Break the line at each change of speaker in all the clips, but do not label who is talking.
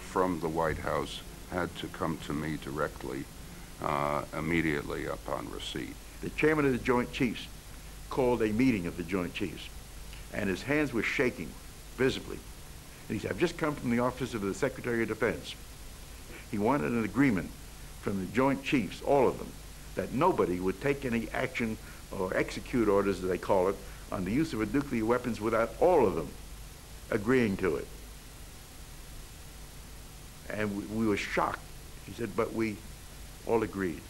from the White House had to come to me directly immediately upon receipt.
The chairman of the Joint Chiefs called a meeting of the Joint Chiefs, and his hands were shaking visibly. And he said, "I've just come from the office of the Secretary of Defense." He wanted an agreement from the Joint Chiefs, all of them, that nobody would take any action or execute orders, as they call it, on the use of nuclear weapons without all of them agreeing to it. And we were shocked. He said, but we all agreed.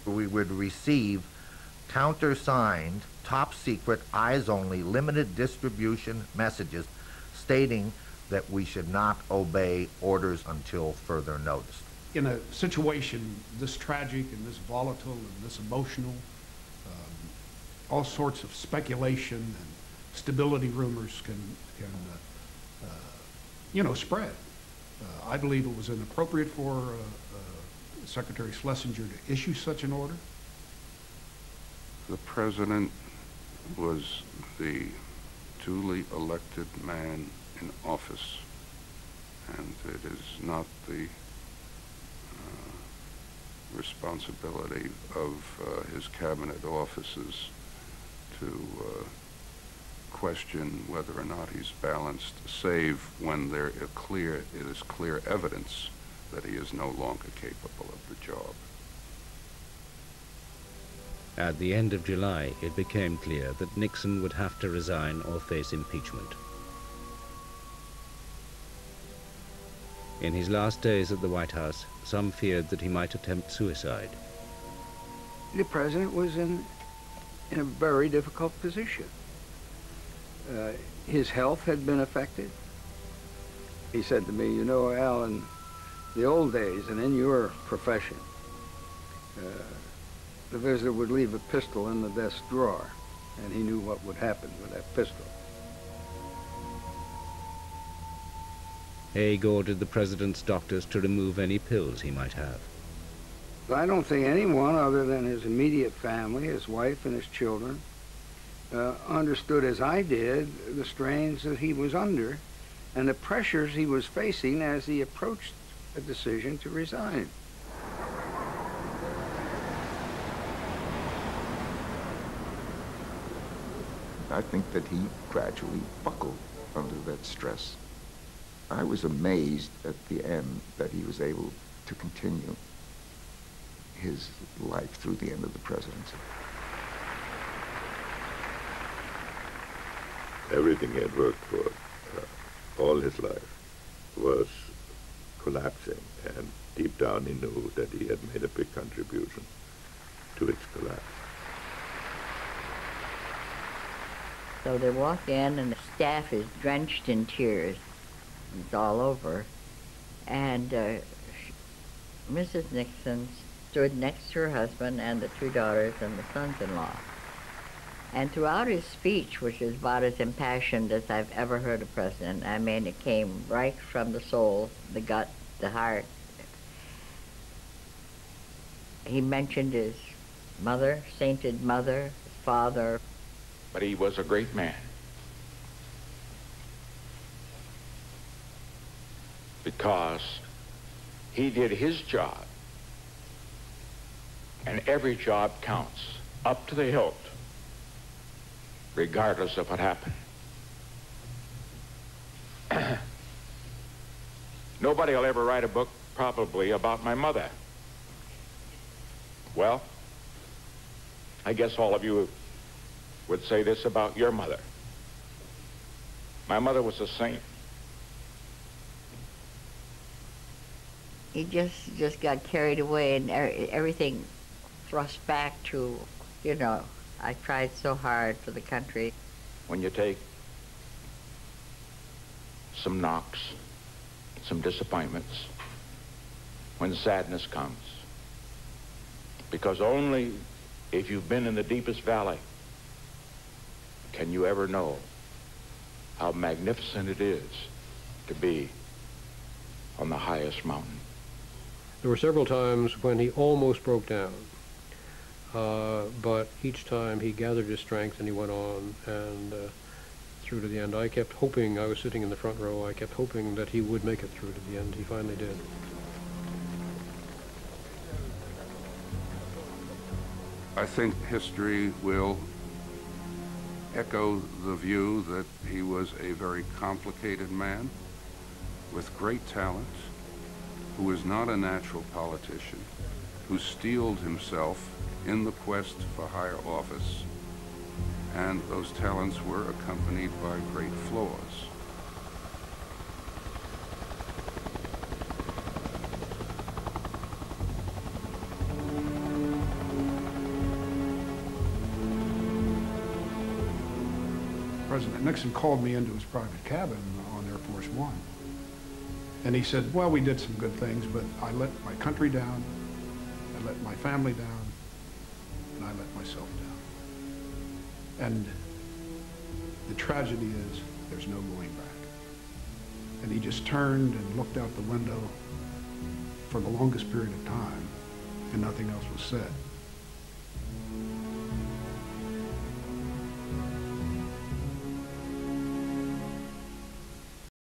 We would receive countersigned, top secret, eyes only, limited distribution messages stating that we should not obey orders until further notice.
In a situation this tragic and this volatile and this emotional, all sorts of speculation and stability rumors can spread. I believe it was inappropriate for Secretary Schlesinger to issue such an order.
The President was the duly elected man in office, and it is not the responsibility of his cabinet officers to question whether or not he's balanced, save when it is clear evidence that he is no longer capable of the job.
At the end of July, it became clear that Nixon would have to resign or face impeachment. In his last days at the White House, some feared that he might attempt suicide.
The president was in a very difficult position. His health had been affected. He said to me, "You know, Al, in the old days and in your profession, the visitor would leave a pistol in the desk drawer, and he knew what would happen with that pistol."
Haig ordered the president's doctors to remove any pills he might have.
I don't think anyone other than his immediate family, his wife and his children, understood as I did the strains that he was under and the pressures he was facing as he approached a decision to resign.
I think that he gradually buckled under that stress. I was amazed at the end that he was able to continue his life through the end of the presidency.
Everything he had worked for all his life was collapsing, and deep down he knew that he had made a big contribution to its collapse.
So they walk in and the staff is drenched in tears. It's all over. And Mrs. Nixon stood next to her husband and the two daughters and the sons-in-law. And throughout his speech, which is about as impassioned as I've ever heard a president, I mean, it came right from the soul, the gut, the heart. He mentioned his mother, sainted mother, his father.
But he was a great man. Because he did his job, and every job counts, up to the hilt, regardless of what happened. Nobody will ever write a book, probably, about my mother. Well, I guess all of you would say this about your mother. My mother was a saint.
He just got carried away, and everything thrust back to, you know, I tried so hard for the country.
When you take some knocks, some disappointments, when sadness comes, because only if you've been in the deepest valley can you ever know how magnificent it is to be on the highest mountain.
There were several times when he almost broke down, but each time he gathered his strength and he went on, and through to the end. I kept hoping, I was sitting in the front row, I kept hoping that he would make it through to the end. He finally did.
I think history will echo the view that he was a very complicated man with great talent, who was not a natural politician, who steeled himself in the quest for higher office, and those talents were accompanied by great flaws.
President Nixon called me into his private cabin on Air Force One. And he said, well, we did some good things, but I let my country down, I let my family down, and I let myself down. And the tragedy is there's no going back. And he just turned and looked out the window for the longest period of time, and nothing else was said.